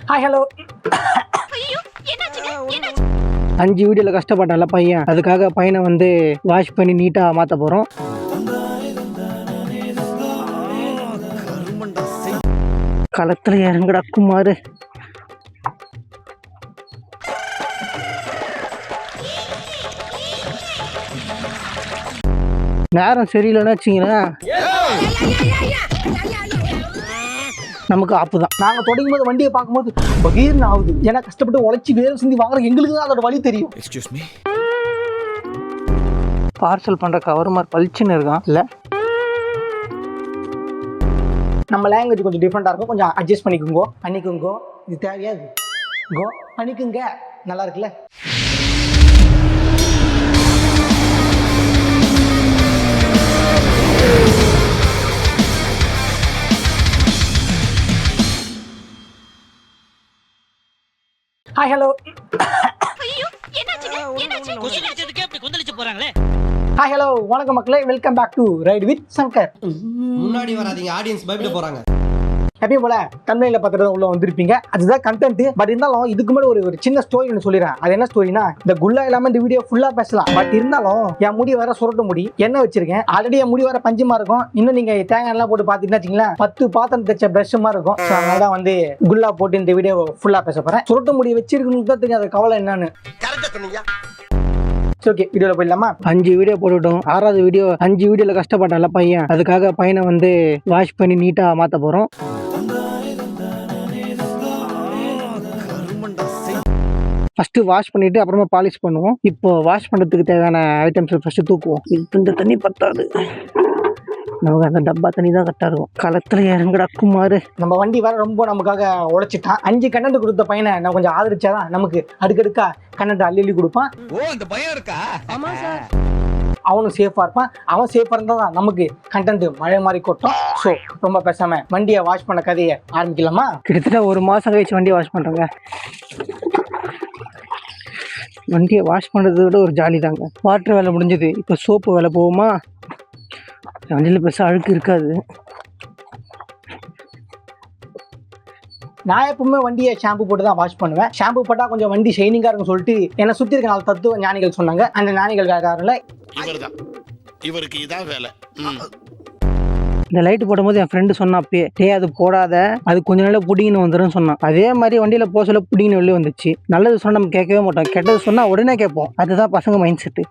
Hi hello. 5 வீடியோல கஷ்டப்பட்டால பையன், அதுக்காக பையனை வந்து வாஷ் பண்ணி நீட்டா மாத்த போறோம். களத்துல இறங்குடா குமாரு. நேரம் சரியில்லைன்னு வச்சிங்களேன், நமக்கு ஆப்பு தான். நாங்கள் தொடங்கும் போது வண்டியை பார்க்கும்போது பகீர்னு ஆகுது. ஏன்னா கஷ்டப்பட்டு உழைச்சி வேறு சிந்தி வாங்குற எங்களுக்கு தான் அதோட வழி தெரியும். எக்ஸ்கியூஸ் மீ, பார்சல் பண்ணுற கவர் மாதிரி பளிச்சுன்னு இருக்கான். இல்லை, நம்ம லாங்குவேஜ் கொஞ்சம் டிஃப்ரெண்ட்டாக இருக்கும், கொஞ்சம் அட்ஜஸ்ட் பண்ணிக்குங்கோ. இது தேவையாது கோ பண்ணிக்குங்க. நல்லா இருக்குல்ல? Hi hello. ஹாய் ஹலோ, வணக்கம் மக்களே, welcome back to ride with Shankar. முன்னாடி வராதீங்க, ஆடியன்ஸ் பயப்பட போறாங்க. எப்பயும் போல தமிழ்ல பார்த்துட்டு உள்ள வந்திருப்பீங்க, அதுதான் கண்டென்ட். பட் இருந்தாலும் இதுக்கு முன்னாடி ஒரு சின்ன ஸ்டோரி ஒன்று சொல்லிடுறேன். அது என்ன ஸ்டோரினா, இந்த குல்லா இல்லாம இந்த வீடியோ ஃபுல்லா பேசலாம். பட் இருந்தாலும் என் முடி வேற சுரட்ட முடி என்ன வச்சிருக்கேன். ஆல்ரெடி என் முடி வேற பஞ்சமா இருக்கும். இன்னும் நீங்க தேங்காய் எல்லாம் போட்டு பாத்தீங்கன்னா வச்சுங்களேன், 10 பாத்திரம் தைச்ச பிரஷ் மாதிரி இருக்கும். அதனால வந்து குல்லா போட்டு இந்த வீடியோ ஃபுல்லா பேச போறேன். சுரட்ட முடி வச்சிருக்கணும் தான் தெரியும், அது கவலை என்னன்னு. ஓகே, வீடியோல போயிடலாமா? 5 வீடியோ போட்டுட்டோம். 6வது வீடியோ 5 வீடியோல கஷ்டப்பட்டால பையன், அதுக்காக பையனை வந்து வாஷ் பண்ணி நீட்டா மாத்த போறோம். ஃபர்ஸ்ட் வாஷ் பண்ணிட்டு அப்புறமா பாலிஷ் பண்ணுவோம். இப்போ வாஷ் பண்றதுக்கு தேவையான ஐட்டம்ஸ் ஃபர்ஸ்ட் தூக்குவோம். இந்த தண்ணி பத்தாது, நமக்கு அந்த டப்பா தண்ணி தான் கரெக்டாக இருக்கும். களத்துல இறங்குடா குமாரு. நம்ம வண்டி வேற ரொம்ப நமக்காக உழைச்சிட்டான். 5 கண்டென்ட் கொடுத்த பையனை நான் கொஞ்சம் ஆதரிச்சாதான் நமக்கு அடுக்கடுக்கா கண்டென்ட் அள்ளி கொடுப்பான். ஓ, அந்த பையன் இருக்கா? ஆமா சார். அவனும் சேஃபா இருப்பான். அவன் சேஃபா இருந்தா தான் நமக்கு கண்டென்ட் மழை மாதிரி கொட்டும். ஸோ ரொம்ப பேசாம வண்டியை வாஷ் பண்ண கதையை ஆரம்பிக்கலாமா? கிட்டத்தட்ட 1 மாசம் கழிச்சு வண்டியை வாஷ் பண்றேங்க. வண்டியை வாஷ் பண்ணுறதை விட ஒரு ஜாலி தாங்க. வாட்டர் வேலை முடிஞ்சது, இப்போ சோப்பு வேலை போகுமா? வண்டியில் பெருசாக அழுக்கு இருக்காது. நான் எப்பவுமே வண்டியை ஷாம்பு போட்டு தான் வாஷ் பண்ணுவேன். ஷாம்பு போட்டால் கொஞ்சம் வண்டி ஷைனிங்காக இருக்குன்னு சொல்லிட்டு என்னை சுற்றி இருக்க 4 தத்துவ ஞானிகள் சொன்னாங்க. அந்த ஞானிகள் காரணம் இவருக்கு இதான் வேலை. இந்த லைட் போடும்போது என் ஃப்ரெண்டு சொன்னா, அப்பயே அது போடாத, அது கொஞ்ச நாள் புடிங்கன்னு வந்துடும் சொன்னான். அதே மாதிரி வண்டியில் போக சொல்ல புடிங்கன்னு வெளியே வந்துச்சு. நல்லது சொன்னால் நம்ம கேட்கவே மாட்டோம், கெட்டது சொன்னால் உடனே கேட்போம். அதுதான் பசங்க மைண்ட் செட்டு.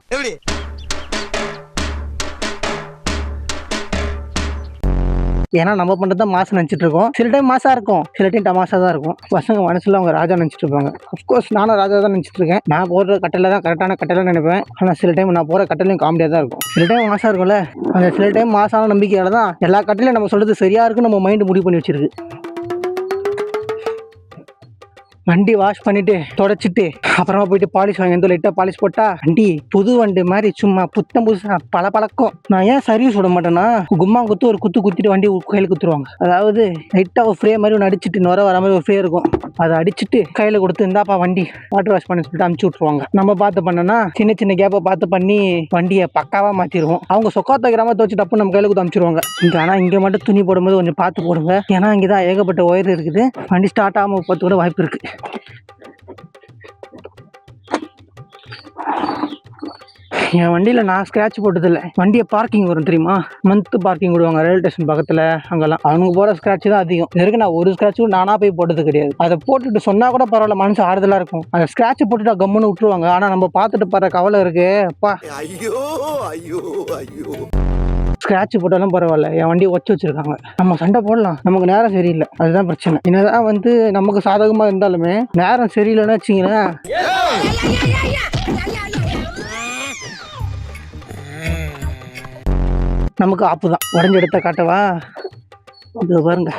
ஏன்னா நம்ம பண்ணுறது தான் மாசம் நினச்சிட்டு இருக்கோம். சில டைம் மாசா இருக்கும், சில டைம் டமாசா தான் இருக்கும். பசங்க மனசுல அவங்க ராஜா நினச்சிட்டு இருப்பாங்க. அஃப்கோர்ஸ் நானும் ராஜா தான் நினச்சிட்டு இருக்கேன். நான் போடுற கட்டளை தான் கரெக்டான கட்டளை நினைப்பேன். ஆனால் சில டைம் நான் போகிற கட்டளையும் காமெடியாக தான் இருக்கும். சில டைம் மாசா இருக்கும்ல, அந்த சில டைம் மாசான நம்பிக்கையால தான் எல்லா கட்டளையும் நம்ம சொல்றது சரியா இருக்குன்னு நம்ம மைண்டு முடிவு பண்ணி வச்சிருக்கு. வண்டி வாஷ் பண்ணிட்டு தொடச்சிட்டு அப்புறமா போயிட்டு பாலிஷ் வாங்கி வந்து லைட்டாக பாலிஷ் போட்டா வண்டி புது வண்டி மாதிரி சும்மா புத்தம் புதுசா பல பழக்கம். நான் ஏன் சர்வீஸ் விட மாட்டேன்னா, கும்மா குத்து ஒரு குத்திட்டு வண்டி கையில் குத்துருவாங்க. அதாவது லைட்டாக ஒரு ஃப்ரே மாதிரி ஒன்று அடிச்சுட்டு நுர வர மாதிரி ஒரு ஃப்ரே இருக்கும், அதை அடிச்சுட்டு கையில் கொடுத்து இந்தாப்பா வண்டி வாட்டர் வாஷ் பண்ணி சொல்லிட்டு அமுச்சு விட்ருவாங்க. நம்ம பார்த்து பண்ணோன்னா சின்ன சின்ன கேப்பை பார்த்து பண்ணி வண்டியை பக்காவாக மாற்றிடுவோம். அவங்க சொக்காத்த கிராமத்தை வச்சு டப்பு நம்ம கையில் கொடுத்து அமுச்சிடுவாங்க. இங்கே ஆனால் இங்கே மட்டும் துணி போடும்போது கொஞ்சம் பார்த்து போடுங்க. ஏன்னா இங்கே தான் ஏகப்பட்ட ஒயர் இருக்குது. வண்டி ஸ்டார்ட் ஆகாமல் போகிறது கூட வாய்ப்பு இருக்குது. என் வண்டியில் நான் ஸ்க்ராட்ச் போட்டதில்லை. வண்டியை பார்க்கிங் வரும் தெரியுமா, மந்த் பார்க்கிங் விடுவாங்க ரயில்வே ஸ்டேஷன் பக்கத்தில். அங்கெல்லாம் அவங்க போகிற ஸ்க்ராட்ச் தான் அதிகம். இதற்கு நான் ஒரு ஸ்க்ராட்சும் நானாக போய் போட்டது கிடையாது. அதை போட்டுட்டு சொன்னால் கூட பரவாயில்ல, மனசு ஆறுதலாக இருக்கும். அந்த ஸ்க்ராட்ச் போட்டுட்டு கம்முன்னு விட்டுருவாங்க. ஆனால் நம்ம பார்த்துட்டு பாரு கவலை இருக்கு அப்பா. ஸ்க்ராட்ச் போட்டாலும் பரவாயில்ல, என் வண்டியை வச்சு வச்சிருக்காங்க. நம்ம சண்டை போடலாம், நமக்கு நேரம் சரியில்லை, அதுதான் பிரச்சனை. என்னதான் வந்து நமக்கு சாதகமாக இருந்தாலுமே நேரம் சரியில்லைன்னு வச்சிங்களேன், நமக்கு ஆப்பு தான். உடஞ்சி எடுத்த காட்டவா, இது பாருங்க.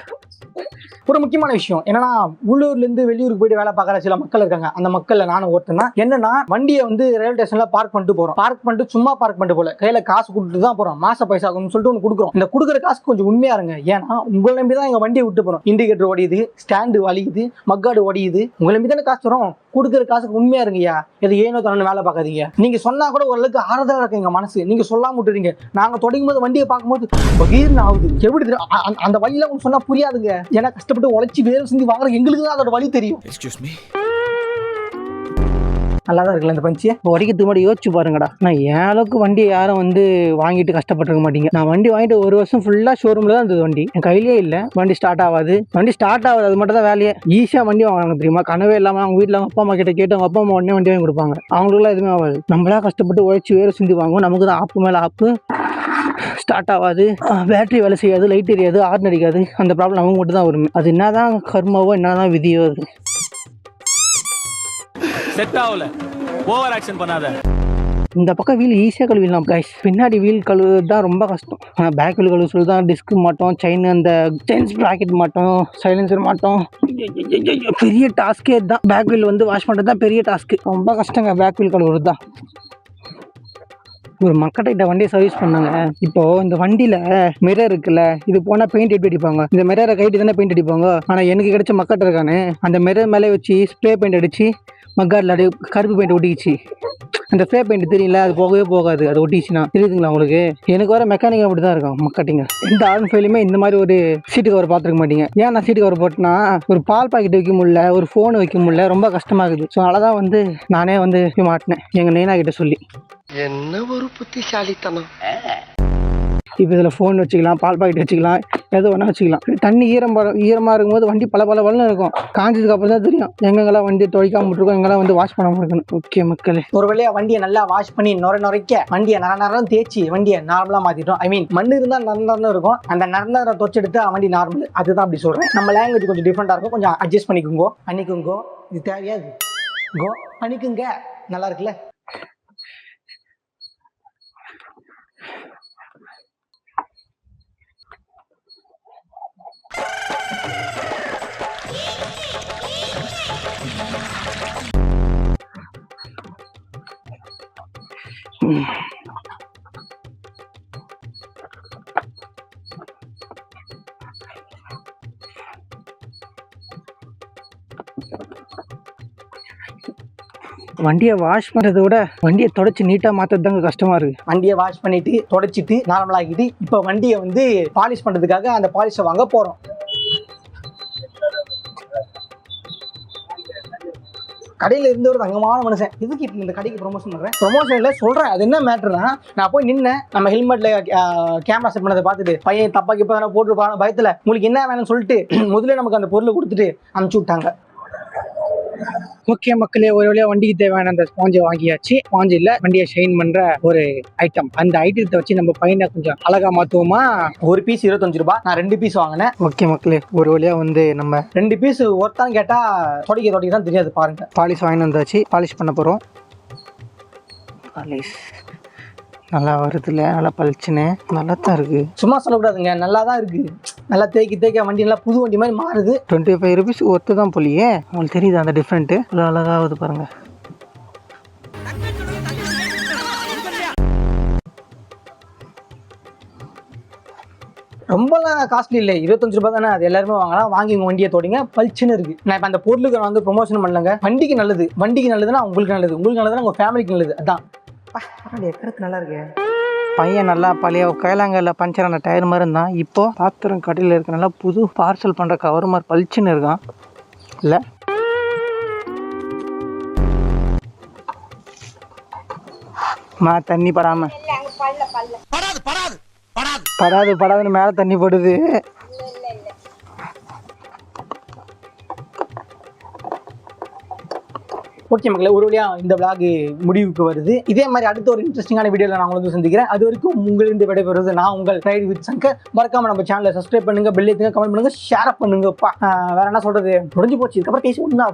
ஒரு முக்கியமான விஷயம் என்னன்னா, உள்ளூர்லேருந்து வெளியூருக்கு போயிட்டு வேலை பார்க்குற சில மக்கள் இருக்காங்க. அந்த மக்களில் நானும் ஒருத்தன் தான். என்னன்னா, வண்டியை வந்து ரயில்வே ஸ்டேஷனில் பார்க் பண்ணிட்டு போகிறோம். பார்க் பண்ணிட்டு சும்மா பார்க் பண்ணிட்டு போல, கையில் காசு கொடுத்துட்டு தான் போகிறோம். மாச பைசா சொல்லிட்டு ஒன்று கொடுக்குறோம். இந்த கொடுக்குற காசுக்கு கொஞ்சம் உண்மையாக இருங்க. ஏன்னா உங்களை நம்பி தான் எங்கள் வண்டியை விட்டு போகிறோம். இண்டிகேட்டர் ஒடியுது, ஸ்டாண்டு வலியுது, மக்காடு ஒடியுது. உங்களை நம்பி தானே காசு தரோம். கொடுக்குற காசுக்கு உண்மையா இருங்கய்யா. இது ஏனோ தானே வேலை பார்க்காதீங்க. நீங்க சொன்னா கூட ஓரளவுக்கு ஆறுதலா இருக்கு எங்க மனசு. நீங்க சொல்லாம விட்டுறீங்க. நாங்க தொடங்கும் போது வண்டியை பார்க்கும்போது பகீர்னு ஆகுது. எப்படி அந்த வழியில உங்களுக்கு சொன்னா புரியாதுங்க. ஏன்னா கஷ்டப்பட்டு உழைச்சி வேறு சிந்தி வாங்குற எங்களுக்கு தான் அதோட வழி தெரியும். Excuse me. நல்லா தான் இருக்குல்ல இந்த பஞ்சியை. உடைக்கிறதுக்கு முன்னாடி யோசிச்சு பாருங்கடா. நான் என் அளவுக்கு வண்டி யாரும் வந்து வாங்கிட்டு கஷ்டப்பட்டுருக்க மாட்டீங்க. நான் வண்டி வாங்கிட்டு 1 வருஷம் ஃபுல்லா ஷோரூம்ல தான் இருந்தது. வண்டி என் கையிலேயே இல்லை. வண்டி ஸ்டார்ட் ஆகாது. அது மட்டும் தான் வேலையே. ஈஸியா வண்டி வாங்குறாங்க தெரியுமா. கனவே இல்லாம அவங்க வீட்டில் அவங்க அப்பா அம்மா கிட்ட கேட்டு அவங்க அப்பா அம்மா உடனே வண்டி வாங்கி கொடுப்பாங்க. அவங்களுக்குலாம் எதுவுமே ஆகாது. நம்மளா கஷ்டப்பட்டு உழைச்சி வேறு சிந்தி வாங்குவோம். நமக்கு தான் ஆப்பு மேலே ஆப்பு. ஸ்டார்ட் ஆகாது, பேட்டரி வேலை செய்யாது, லைட் எரியாது, ஹார்ன் அடிக்காது. அந்த ப்ராப்ளம் அவங்க மட்டும் தான் வரும். அது என்னதான் கர்மாவோ என்னதான் விதியோ. அது செட் ஆகல. ஓவர் ஆக்ஷன் பண்ணாத. இந்த பக்கம் வீல் ஈஸியாக கழுவிடலாம் கைஸ். பின்னாடி வீல் கழுவு தான் ரொம்ப கஷ்டம். பேக் வீல் கழுவு சொல்லி தான் டிஸ்க் மாட்டோம், செயின் அந்த செயின்ஸ் ப்ராக்கெட் மாட்டோம், சைலன்சர் மாட்டோம். பெரிய டாஸ்கே தான். பேக் வீல் வந்து வாஷ் பண்ணுறது தான் பெரிய டாஸ்க்கு. ரொம்ப கஷ்டங்க பேக் வீல் கழுவுறது தான். ஒரு மக்கள்கிட்ட வண்டியை சர்வீஸ் பண்ணாங்க. இப்போ இந்த வண்டியில மிரர் இருக்குல்ல, இது போனா பெயிண்ட் எப்படி அடிப்பாங்க? இந்த மிரரை கைட்டு தானே பெயிண்ட் அடிப்பாங்க. ஆனா எனக்கு கிடைச்ச மக்கட்ட இருக்கானே, அந்த மிரர் மேலே வச்சு ஸ்ப்ரே பெயிண்ட் அடிச்சு மக்காட்டில் அப்படியே கருப்பு பெயிண்ட் ஒட்டிக்கிச்சு. அந்த ஸ்ப்ரே பெயிண்ட் தெரியல, அது போகவே போகாது. அது ஒட்டிச்சுன்னா தெரியுதுங்களா உங்களுக்கு? எனக்கு வர மெக்கானிக் அப்படி தான் இருக்கும் மக்கட்டிங்க. எந்த R15லுமே இந்த மாதிரி ஒரு சீட்டு கவர் பார்த்துருக்க மாட்டீங்க. ஏன் நான் சீட்டு கவர் போட்டேன்னா, ஒரு பால் பாக்கெட் வைக்க முடியல, ஒரு ஃபோன் வைக்க முடியல, ரொம்ப கஷ்டமாகுது. ஸோ அதனால தான் வந்து நானே வந்து மாட்டினேன் எங்கள் நைனா கிட்ட சொல்லி. என்ன ஒரு புத்திசாலித்தனம். இப்போ இதில் ஃபோன் வச்சுக்கலாம், பால் பாக்கெட் வச்சுக்கலாம், எது வேணால் வச்சுக்கலாம். தண்ணி ஈரமாக இருக்கும்போது வண்டி பல இருக்கும். காஞ்சதுக்கு அப்புறம் தான் தெரியும் எங்கெங்கெல்லாம் வண்டி துவைக்காம விட்டுருக்கோம், எங்கெல்லாம் வந்து வாஷ் பண்ணாமல் இருக்கணும். ஓகே மக்களே, ஒரு வேளையா வண்டியை நல்லா வாஷ் பண்ணி நுரைக்க வண்டியை நரம் தேய்ச்சி வண்டியை நார்மலாக மாற்றிட்டோம். ஐ மீன் மண்ணு இருந்தால் நரநரன்னு இருக்கும். அந்த நரநரை தொச்செடுத்து வண்டி நார்மல். அதுதான் அப்படி சொல்கிறேன். நம்ம லாங்குவேஜ் கொஞ்சம் டிஃப்ரெண்ட்டாக இருக்கும். கொஞ்சம் அட்ஜஸ்ட் பண்ணிக்குங்கோ. இது தேவையாது கோ பண்ணிக்குங்க. நல்லா இருக்குல்ல? வண்டியை வாஷ் பண்ணுறதை விட வண்டியை தொடச்சி நீட்டாக மாற்றது தாங்க கஷ்டமாக இருக்குது. வண்டியை வாஷ் பண்ணிவிட்டு தொடச்சிட்டு நார்மலாகிட்டு இப்போ வண்டியை வந்து பாலிஷ் பண்ணுறதுக்காக அந்த பாலிஷை வாங்க போகிறோம். கடையில் இருந்த ஒரு தங்கமான மனுஷன். எதுக்கு இப்போ இந்த கடைக்கு ப்ரொமோஷன் பண்ணுறேன்? ப்ரொமோஷனில் சொல்கிறேன். அது என்ன மேட்டர்னா, நான் போய் நின்னேன். நம்ம ஹெல்மெட்டில் கேமரா செட் பண்ணதை பார்த்துட்டு பையன் தப்பாக்கி இப்போ தானே போட்டுருப்பாங்க பயத்தில் உங்களுக்கு என்ன வேணும்னு சொல்லிட்டு முதல்ல நமக்கு அந்த பொருளை கொடுத்துட்டு அனுப்பிச்சி விட்டாங்க. ஓகே மக்களே, ஒரு வழியாக வண்டிக்கு தேவையான அந்த ஸ்பாஞ்சை வாங்கியாச்சு. ஸ்பாஞ்சில் வண்டியை ஷைன் பண்ணுற ஒரு ஐட்டம். அந்த ஐட்டத்தை வச்சு நம்ம பையனை கொஞ்சம் அழகாக மாற்றுவோமா? ஒரு பீஸ் 25 ரூபாய். நான் 2 பீஸ் வாங்கினேன். ஓகே மக்களே, ஒரு வழியாக வந்து நம்ம 2 பீஸ் ஒருத்தான்னு கேட்டால் தொடக்கி தான் தெரியாது. பாருங்கள், பாலிஷ் வாங்கிட்டு வந்தாச்சு. பாலிஷ் பண்ண போகிறோம். பாலிஷ் நல்லா வருதுல்ல, நல்லா பளிச்சுன்னு நல்லா தான் இருக்குது. சும்மா சொல்லக்கூடாதுங்க, நல்லா தான் இருக்குது. நல்லா தேய்க்க வண்டி நல்லா புது வண்டி மாதிரி மாறுது. 25 ரூபீஸ் ஒர்த்து தான் போலியே. உங்களுக்கு தெரியுது அந்த டிஃப்ரெண்ட்டு? அவ்வளோ அழகாகுது பாருங்கள். ரொம்பலாம் காஸ்ட்லி இல்லை, 25 ரூபாய் தானே. அது எல்லாருமே வாங்கலாம். வாங்கி உங்கள் வண்டியை தோடிங்க, பளிச்சுன்னு இருக்குது. நான் இப்போ அந்த பொருளுக்கு நான் வந்து ப்ரொமோஷன் பண்ணலங்க. வண்டிக்கு நல்லது. வண்டிக்கு நல்லதுன்னா உங்களுக்கு நல்லது, உங்களுக்கு நல்லதுன்னா உங்கள் ஃபேமிலிக்கு நல்லது. அதான் எக்கறதுக்கு நல்லா இருக்கு. பையன் நல்லா பழைய கைலாங்கல்ல பஞ்சரான டயர் மாதிரி இருந்தான். இப்போ பாத்திரம் கடையில் இருக்க நல்லா புது பார்சல் பண்ணுற கவர் மாதிரி பளிச்சுன்னு இருக்கான். இல்லை தண்ணி படாம படாதுன்னு மேலே தண்ணி படுது. ஓகே மக்களே, ஒரு வழியாக இந்த விளாக் முடிவுக்கு வருது. இதே மாதிரி அடுத்த ஒரு இன்ட்ரெஸ்டிங்கான வீடியோவில் நான் உங்களுக்கு சந்திக்கிறேன். அது வரைக்கும் உங்களிருந்து விடைபெறுவது நான் உங்கள் ரைடு வித் சங்கர். மறக்காம நம்ம சேனலை சப்ஸ்கிரைப் பண்ணுங்க, பெல் ஏற்றுங்க, கமெண்ட் பண்ணுங்க, ஷேர் பண்ணுங்கப்பா. வேற என்ன சொல்றது, முடிஞ்சு போச்சு. இதுக்கப்புறம் பேசி ஒன்றும்